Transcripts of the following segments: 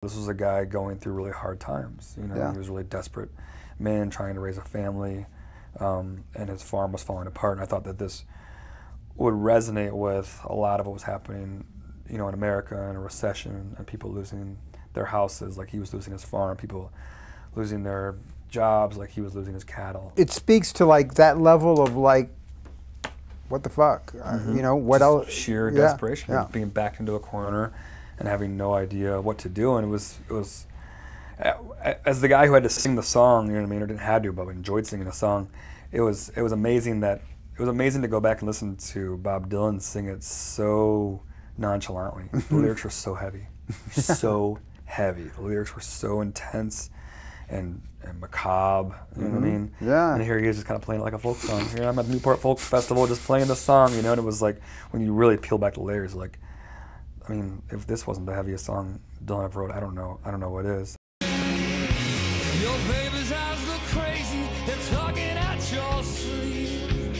This was a guy going through really hard times. You know, Yeah. he was a really desperate man trying to raise a family, and his farm was falling apart. And I thought that this would resonate with a lot of what was happening, you know, in America, and a recession, and people losing their houses, like he was losing his farm, people losing their jobs, like he was losing his cattle. It speaks to like that level of like, what the fuck, you know, what Just else? sheer Yeah, desperation, yeah. being backed into a corner and having no idea what to do. And it was as the guy who had to sing the song, you know what I mean, or didn't have to, but enjoyed singing the song. It was amazing to go back and listen to Bob Dylan sing it so nonchalantly. The lyrics were so heavy, so heavy. The lyrics were so intense and macabre, you know what I mean? Yeah. And here he is just kind of playing it like a folk song. Here I'm at the Newport Folk Festival just playing the song, you know, and it was like, when you really peel back the layers, like, I mean, if this wasn't the heaviest song Dylan ever wrote, I don't know what is. Your baby's eyes look crazy, they're tugging at your sleeve.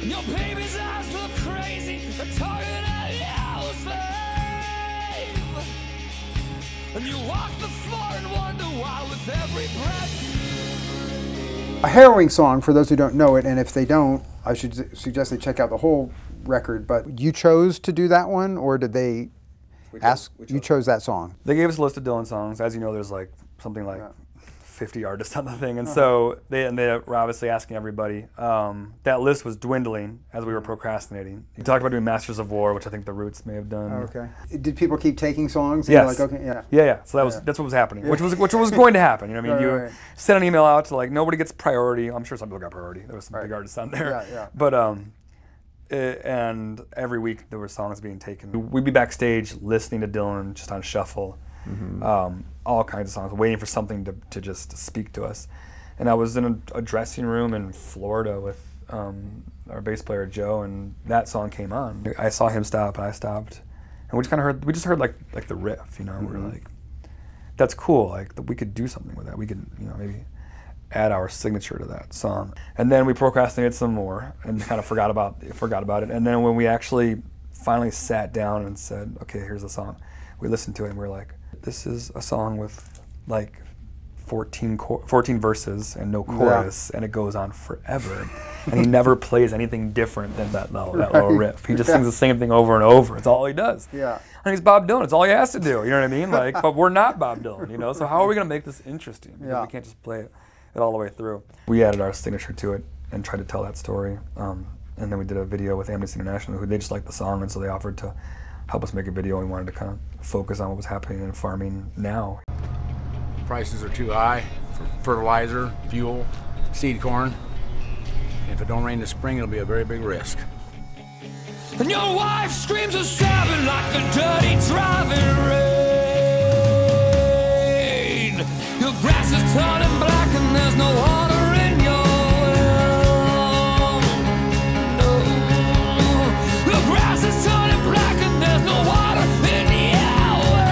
Your baby's eyes look crazy, they're tugging at your sleeve. And you walk the floor and wonder why with every breath. A harrowing song for those who don't know it, and if they don't, I should suggest they check out the whole record. But you chose to do that one, or did they ask? You chose that song. They gave us a list of Dylan songs. As you know, there's like something like 50 artists on the thing, and so they were obviously asking everybody. That list was dwindling as we were procrastinating. You talked about doing Masters of War, which I think the Roots may have done. Okay. Did people keep taking songs? And Yes. Like, okay, yeah. Yeah. So that's what was happening, which was going to happen. You know what I mean? Right, You right. send an email out to like nobody gets priority. I'm sure some people got priority. There was some big artists on there. Yeah. But and every week there were songs being taken. We'd be backstage listening to Dylan just on shuffle, all kinds of songs, waiting for something to just speak to us. And I was in a dressing room in Florida with our bass player Joe, and that song came on. I saw him stop, and I stopped, and we just heard like the riff, you know. We were like, that's cool. Like we could do something with that. We could, you know, maybe add our signature to that song. And then we procrastinated some more and kind of forgot about it. And then when we actually finally sat down and said, okay, here's the song, we listened to it and we were like, this is a song with like 14 verses and no chorus, and it goes on forever. And he never plays anything different than that little riff. He just sings the same thing over and over. It's all he does. Yeah. And he's Bob Dylan. It's all he has to do. You know what I mean? Like, but we're not Bob Dylan, you know? So how are we going to make this interesting? Because we can't just play it all the way through. We added our signature to it and tried to tell that story. And then we did a video with Amnesty International, who they just liked the song, and so they offered to help us make a video. And we wanted to kind of focus on what was happening in farming now. Prices are too high for fertilizer, fuel, seed corn. And if it don't rain this spring, it'll be a very big risk. And your wife screams and stabbing like the dirty driving rain. Your grass is turning black and there's no water in your well. No. Your grass is turning black and there's no water in your well.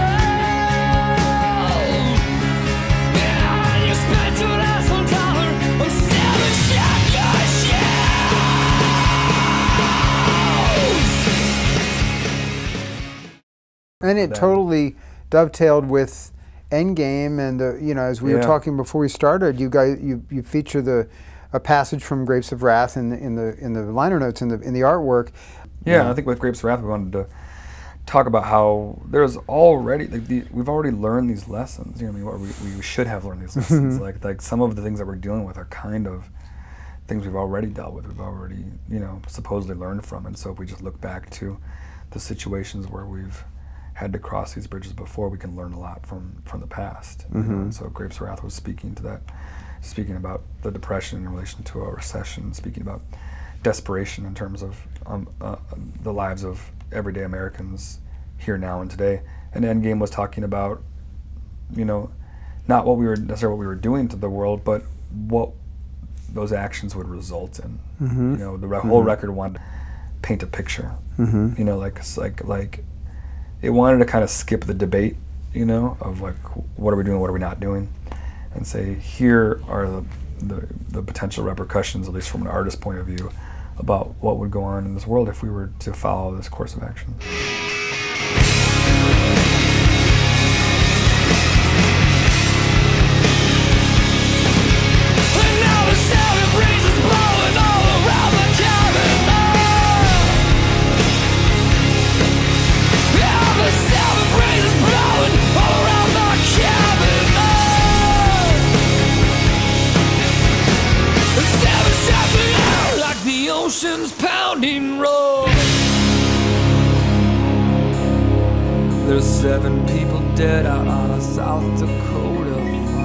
Yeah, you spent your last $1 on 7 shotgun shells. And it totally dovetailed with Endgame, and you know, as we were talking before we started, you guys you feature a passage from Grapes of Wrath in the liner notes in the artwork. Yeah, I think with Grapes of Wrath we wanted to talk about how there's already we've already learned these lessons. You know what I mean? We should have learned these lessons. like some of the things that we're dealing with are kind of things we've already dealt with. We've already, you know, supposedly learned from. And so if we just look back to the situations where we've had to cross these bridges before, we can learn a lot from the past. You know? And so Grapes of Wrath was speaking to that, speaking about the Depression in relation to a recession, speaking about desperation in terms of the lives of everyday Americans here, now, and today. And Endgame was talking about, you know, not what we were necessarily what we were doing to the world, but what those actions would result in. You know, the whole record wanted to paint a picture. You know, like it wanted to kind of skip the debate, you know, of like, what are we doing, what are we not doing, and say, here are the potential repercussions, at least from an artist's point of view, about what would go on in this world if we were to follow this course of action. there's 7 people dead out on a South Dakota